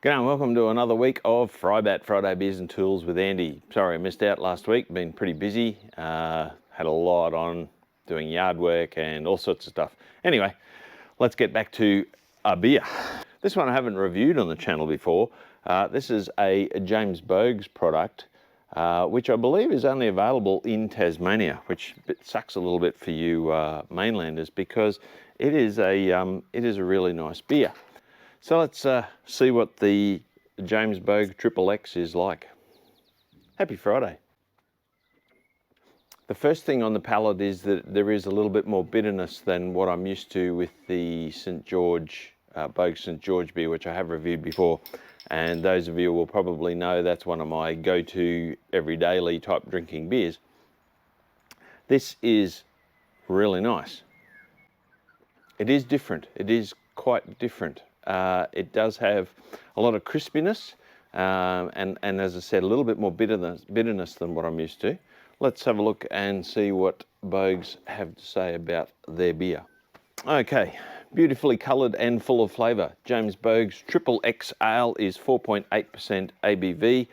G'day and welcome to another week of FriBaT, Friday Beers and Tools with Andy. Sorry I missed out last week, been pretty busy, had a lot on doing yard work and all sorts of stuff. Anyway, let's get back to a beer. This one I haven't reviewed on the channel before. This is a James Boags product, which I believe is only available in Tasmania, which sucks a little bit for you mainlanders because it is a really nice beer. So let's see what the James Boags XXX is like. Happy Friday. The first thing on the palate is that there is a little bit more bitterness than what I'm used to with the St. George, Boags St. George beer, which I have reviewed before. And those of you will probably know that's one of my go-to everyday type drinking beers. This is really nice. It is different. It is quite different. It does have a lot of crispiness and as I said, a little bit more bitterness than what I'm used to. Let's have a look and see what Boags have to say about their beer. Okay, beautifully coloured and full of flavour. James Boags XXX Ale is 4.8% ABV,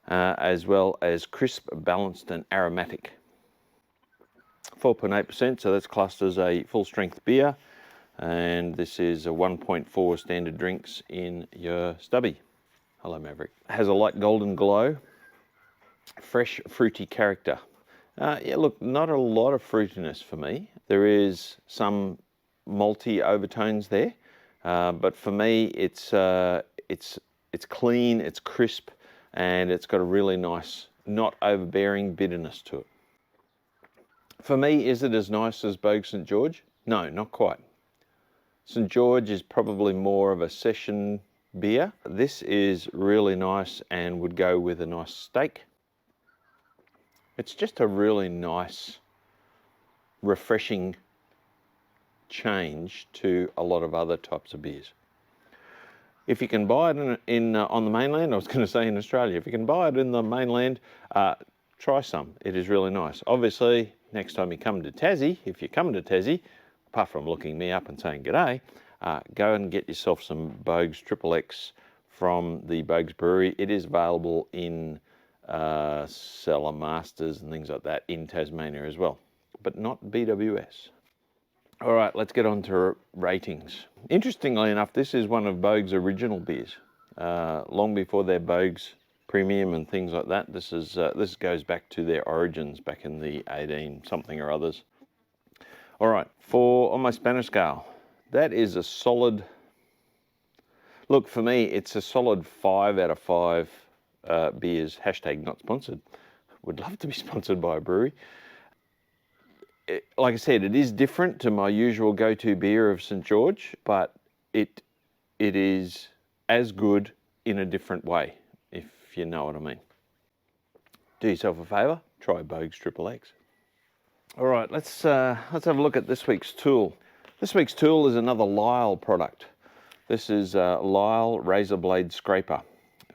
as well as crisp, balanced and aromatic. 4.8%, so that's classed as a full strength beer. And this is a 1.4 standard drinks in your stubby. Hello Maverick. Has a light golden glow, fresh fruity character. Yeah, look, not a lot of fruitiness for me. There is some malty overtones there, but for me it's clean, it's crisp, and it's got a really nice, not overbearing bitterness to it. For me, is it as nice as Boags St. George? No, not quite. St. George is probably more of a session beer. This is really nice and would go with a nice steak. It's just a really nice, refreshing change to a lot of other types of beers. If you can buy it on the mainland, I was going to say in Australia, if you can buy it in the mainland, try some. It is really nice. Obviously, next time you come to Tassie, if you're coming to Tassie, apart from looking me up and saying g'day, go and get yourself some Boags XXX from the Boags Brewery. It is available in Cellar Masters and things like that in Tasmania as well, but not BWS. All right, let's get on to ratings. Interestingly enough, this is one of Boags' original beers, long before their Boags Premium and things like that. This goes back to their origins back in the 18 something or others. All right, on my Spanish scale, that is a solid, look, for me, it's a solid 5 out of 5 beers, hashtag not sponsored. Would love to be sponsored by a brewery. Like I said, it is different to my usual go-to beer of St. George, but it is as good in a different way, if you know what I mean. Do yourself a favour, try Boags XXX. All right, let's have a look at this week's tool. This week's tool is another Lisle product. This is Lisle Razor Blade Scraper,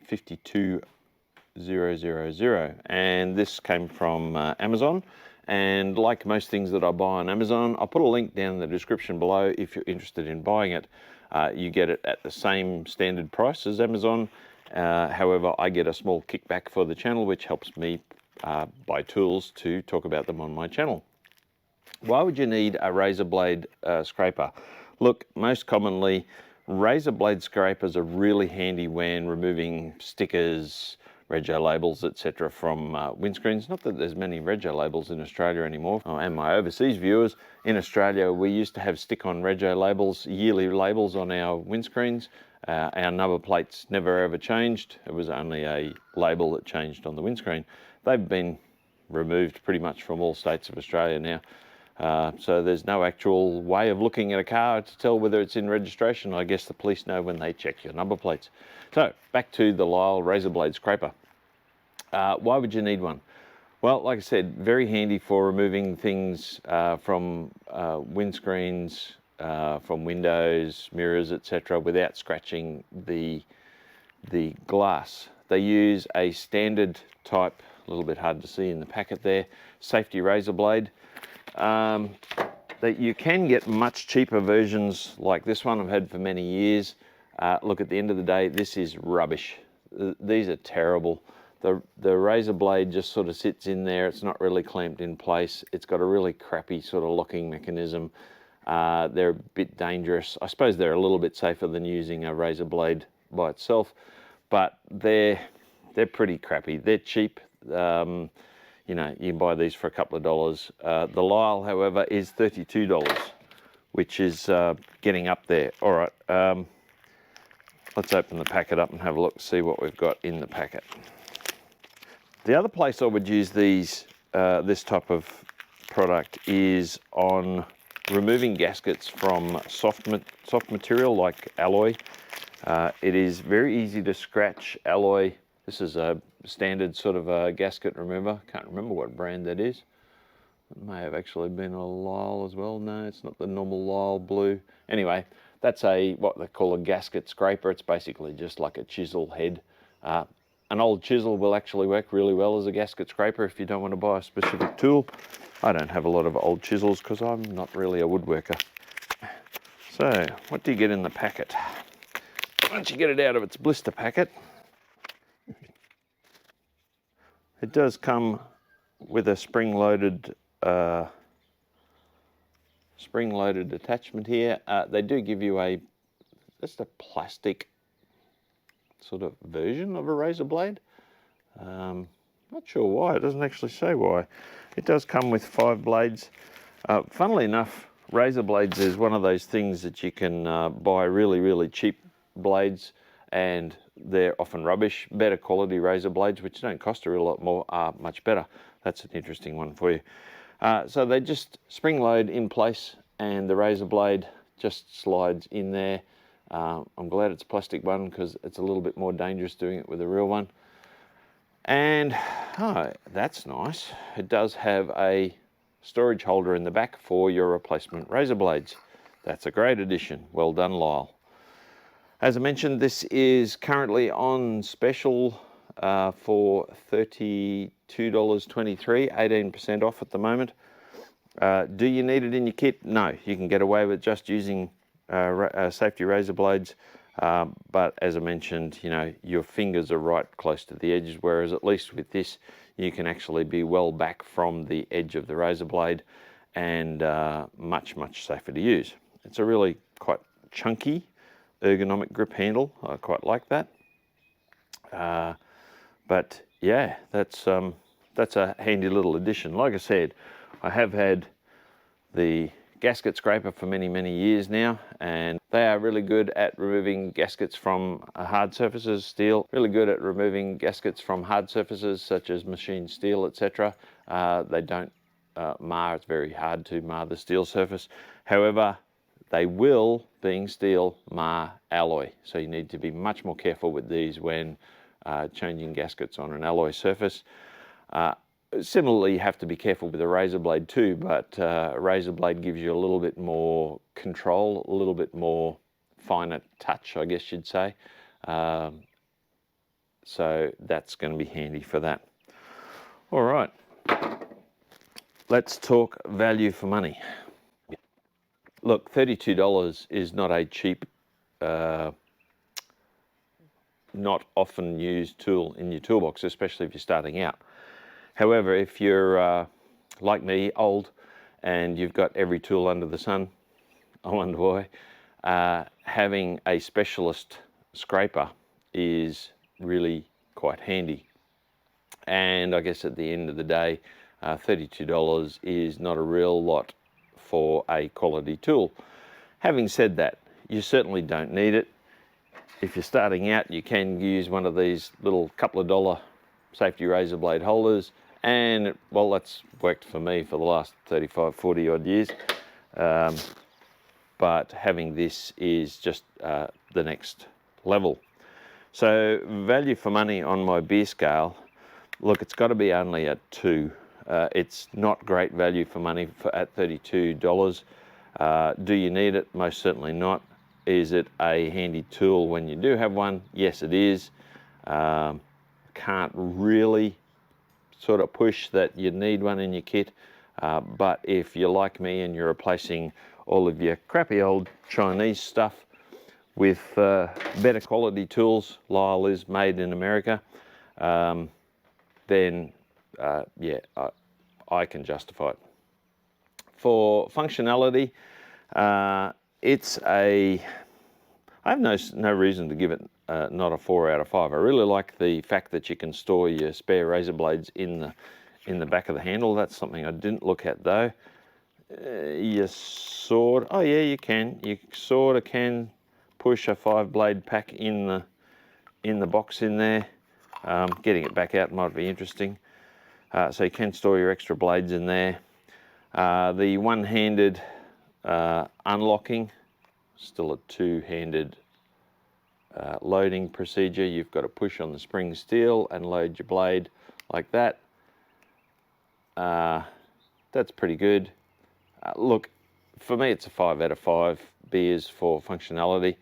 52000, and this came from Amazon. And like most things that I buy on Amazon, I'll put a link down in the description below if you're interested in buying it. You get it at the same standard price as Amazon. However, I get a small kickback for the channel, which helps me buy tools to talk about them on my channel. Why would you need a razor blade scraper? Look, most commonly, razor blade scrapers are really handy when removing stickers, rego labels, etc. from windscreens. Not that there's many rego labels in Australia anymore. And my overseas viewers, in Australia, we used to have stick-on rego labels, yearly labels on our windscreens. Our number plates never ever changed. It was only a label that changed on the windscreen. They've been removed pretty much from all states of Australia now. So there's no actual way of looking at a car to tell whether it's in registration. I guess the police know when they check your number plates. So back to the Lisle Razor Blade Scraper. Why would you need one? Well, like I said, very handy for removing things from windscreens, from windows, mirrors, etc. without scratching the glass. They use a standard type, a little bit hard to see in the packet there, safety razor blade. That you can get much cheaper versions like this one I've had for many years. Look, at the end of the day, this is rubbish. These are terrible. The razor blade just sort of sits in there. It's not really clamped in place. It's got a really crappy sort of locking mechanism. They're a bit dangerous. I suppose they're a little bit safer than using a razor blade by itself, but they're pretty crappy. They're cheap. You know, you can buy these for a couple of dollars. The Lisle, however, is $32, which is getting up there. All right, let's open the packet up and have a look, see what we've got in the packet. The other place I would use these, this type of product is on removing gaskets from soft material like alloy. It is very easy to scratch alloy. This is a standard sort of a gasket remover. Can't remember what brand that is. It may have actually been a Lisle as well. No, it's not the normal Lisle blue. Anyway, that's what they call a gasket scraper. It's basically just like a chisel head. An old chisel will actually work really well as a gasket scraper if you don't want to buy a specific tool. I don't have a lot of old chisels because I'm not really a woodworker. So, what do you get in the packet? Once you get it out of its blister packet, it does come with a spring-loaded attachment here. They do give you just a plastic sort of version of a razor blade. Not sure why, it doesn't actually say why. It does come with 5 blades. Funnily enough, razor blades is one of those things that you can buy really cheap blades, and they're often rubbish. Better quality razor blades, which don't cost a real lot more, are much better. That's an interesting one for you. So they just spring load in place and the razor blade just slides in there. I'm glad it's a plastic one because it's a little bit more dangerous doing it with a real one. And oh, that's nice. It does have a storage holder in the back for your replacement razor blades. That's a great addition. Well done, Lisle. As I mentioned, this is currently on special for $32.23, 18% off at the moment. Do you need it in your kit? No, you can get away with just using safety razor blades. But as I mentioned, you know, your fingers are right close to the edges, whereas at least with this, you can actually be well back from the edge of the razor blade and much safer to use. It's a really quite chunky, ergonomic grip handle. I quite like that. But yeah, that's a handy little addition. Like I said, I have had the gasket scraper for many years now, and they are really good at removing gaskets from hard surfaces, steel. Really good at removing gaskets from hard surfaces such as machined steel, etc. They don't mar. It's very hard to mar the steel surface. However, they will, being steel, mar alloy. So you need to be much more careful with these when changing gaskets on an alloy surface. Similarly, you have to be careful with a razor blade too, but a razor blade gives you a little bit more control, a little bit more finer touch, I guess you'd say. So that's going to be handy for that. All right, let's talk value for money. Look, $32 is not a cheap, not often used tool in your toolbox, especially if you're starting out. However, if you're like me, old, and you've got every tool under the sun, I wonder why, having a specialist scraper is really quite handy. And I guess at the end of the day, $32 is not a real lot for a quality tool. Having said that, you certainly don't need it. If you're starting out, you can use one of these little couple of dollar safety razor blade holders, and well, that's worked for me for the last 35, 40 odd years. But having this is just the next level. So value for money on my beer scale, look, it's got to be only a 2. It's not great value for money at $32. Do you need it? Most certainly not. Is it a handy tool when you do have one? Yes, it is. Can't really sort of push that you need one in your kit, but if you're like me and you're replacing all of your crappy old Chinese stuff with better quality tools, Lisle is made in America, then yeah, I can justify it. For functionality, it's a, I have no reason to give it not a 4 out of 5. I really like the fact that you can store your spare razor blades in the back of the handle. That's something I didn't look at though. You sort, oh yeah, you can. You sort of can push a 5-blade pack in the box in there. Getting it back out might be interesting. So you can store your extra blades in there. The one-handed unlocking, still a two-handed loading procedure. You've got to push on the spring steel and load your blade like that. That's pretty good. Look, for me it's a 5 out of 5 beers for functionality.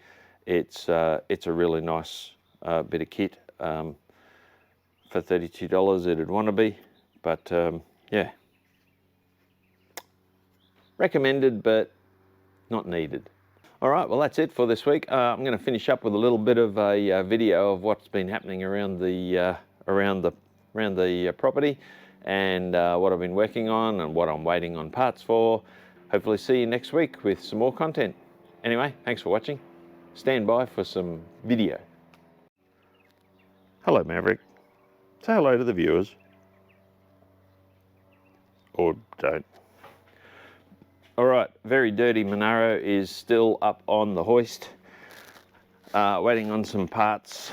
It's a really nice bit of kit. For $32 it'd want to be, but yeah. Recommended, but not needed. All right, well that's it for this week. I'm going to finish up with a little bit of a video of what's been happening around the property, and what I've been working on and what I'm waiting on parts for. Hopefully see you next week with some more content. Anyway, thanks for watching. Stand by for some video. Hello Maverick. Say hello to the viewers. Or don't. All right, very dirty Monaro is still up on the hoist, waiting on some parts.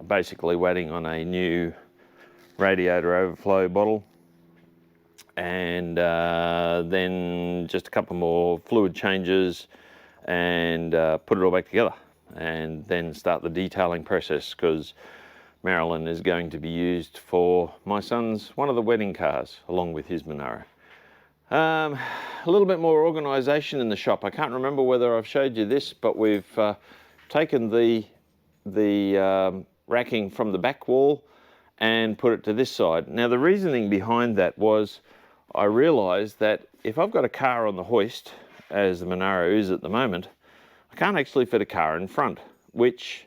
Basically waiting on a new radiator overflow bottle, and then just a couple more fluid changes, and put it all back together, and then start the detailing process, because Marilyn is going to be used for my son's, one of the wedding cars, along with his Monaro. A little bit more organisation in the shop. I can't remember whether I've showed you this, but we've taken the racking from the back wall and put it to this side. Now the reasoning behind that was I realised that if I've got a car on the hoist, as the Monaro is at the moment, I can't actually fit a car in front, which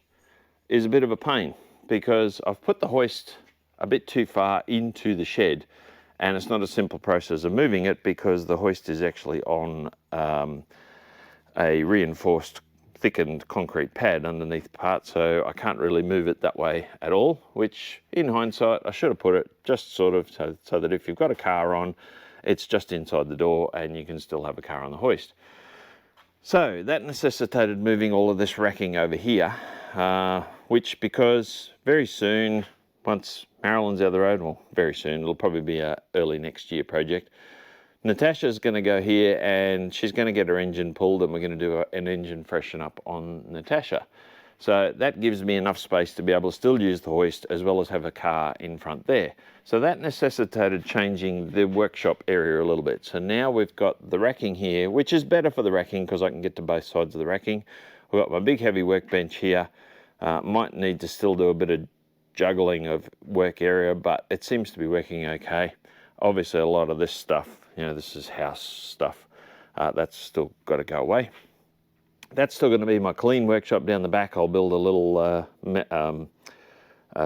is a bit of a pain, because I've put the hoist a bit too far into the shed, and it's not a simple process of moving it, because the hoist is actually on a reinforced thickened concrete pad underneath the part, so I can't really move it that way at all, which in hindsight I should have put it just sort of so that if you've got a car on, it's just inside the door and you can still have a car on the hoist. So that necessitated moving all of this racking over here, which, because very soon, once Marilyn's out the road, well, very soon, it'll probably be a early next year project, Natasha's going to go here and she's going to get her engine pulled, and we're going to do an engine freshen up on Natasha. So that gives me enough space to be able to still use the hoist as well as have a car in front there. So that necessitated changing the workshop area a little bit. So now we've got the racking here, which is better for the racking because I can get to both sides of the racking. We've got my big heavy workbench here. Might need to still do a bit of juggling of work area, but it seems to be working okay. Obviously a lot of this stuff, you know, this is house stuff, that's still got to go away. That's still going to be my clean workshop down the back. I'll build a little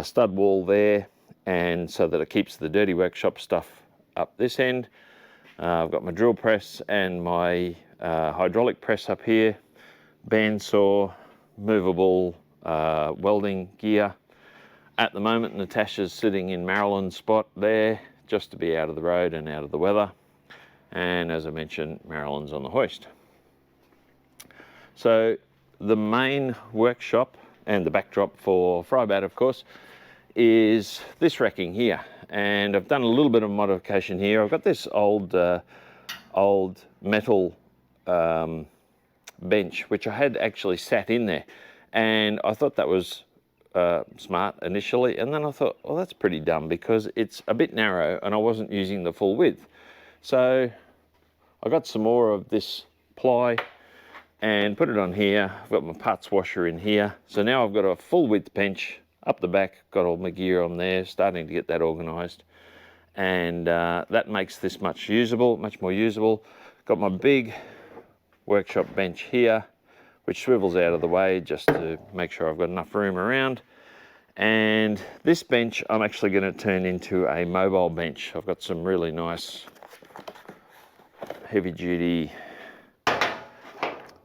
stud wall there, and so that it keeps the dirty workshop stuff up this end. I've got my drill press and my hydraulic press up here, bandsaw, movable welding gear. At the moment, Natasha's sitting in Marilyn's spot there, just to be out of the road and out of the weather. And as I mentioned, Marilyn's on the hoist. So the main workshop and the backdrop for FriBaT, of course, is this racking here. And I've done a little bit of modification here. I've got this old metal bench, which I had actually sat in there. And I thought that was smart initially, and then I thought, well, that's pretty dumb because it's a bit narrow and I wasn't using the full width. So I got some more of this ply and put it on here. I've got my parts washer in here. So now I've got a full width bench up the back, got all my gear on there, starting to get that organized. And that makes this much more usable. Got my big workshop bench here which swivels out of the way just to make sure I've got enough room around. And this bench I'm actually going to turn into a mobile bench. I've got some really nice heavy duty,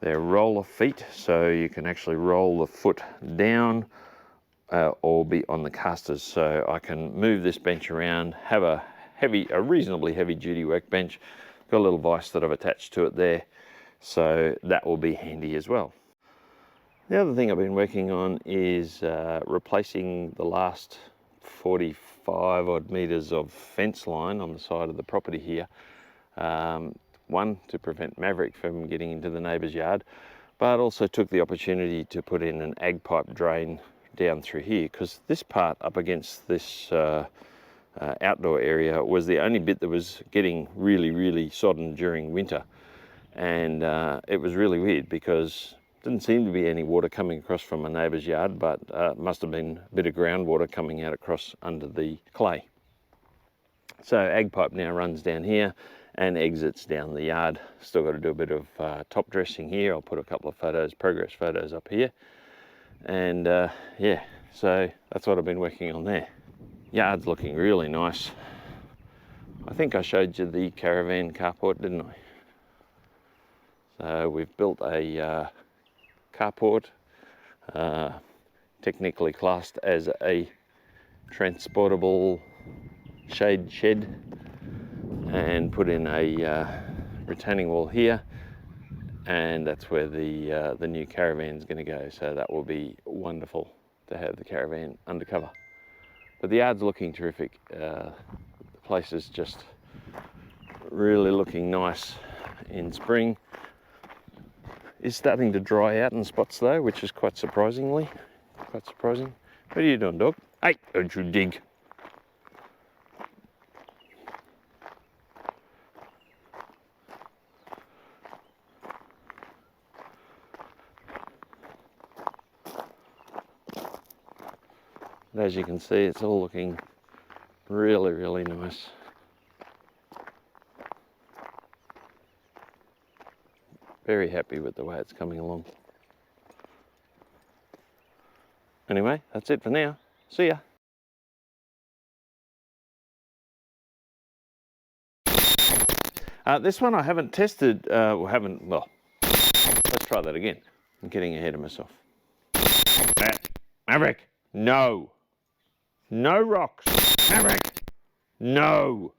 they're roller feet, so you can actually roll the foot down or be on the casters, so I can move this bench around, have a reasonably heavy duty workbench. Got a little vise that I've attached to it there, so that will be handy as well. The other thing I've been working on is replacing the last 45 odd meters of fence line on the side of the property here. One, to prevent Maverick from getting into the neighbour's yard, but also took the opportunity to put in an ag pipe drain down through here, because this part up against this outdoor area was the only bit that was getting really sodden during winter. And it was really weird because didn't seem to be any water coming across from my neighbour's yard, but must have been a bit of groundwater coming out across under the clay. So ag pipe now runs down here and exits down the yard. Still got to do a bit of top dressing here. I'll put a couple of photos, progress photos up here. And yeah, so that's what I've been working on there. Yard's looking really nice. I think I showed you the caravan carport, didn't I? So we've built a carport, technically classed as a transportable shade shed, and put in a retaining wall here, and that's where the new caravan is going to go. So that will be wonderful to have the caravan undercover. But the yard's looking terrific. The place is just really looking nice in spring. It's starting to dry out in spots though, which is quite surprising. What are you doing, dog? Hey, don't you dig. But as you can see, it's all looking really nice. Very happy with the way it's coming along. Anyway, that's it for now. See ya. This one I haven't tested, well, let's try that again. I'm getting ahead of myself. Maverick, no. No rocks. Maverick, no.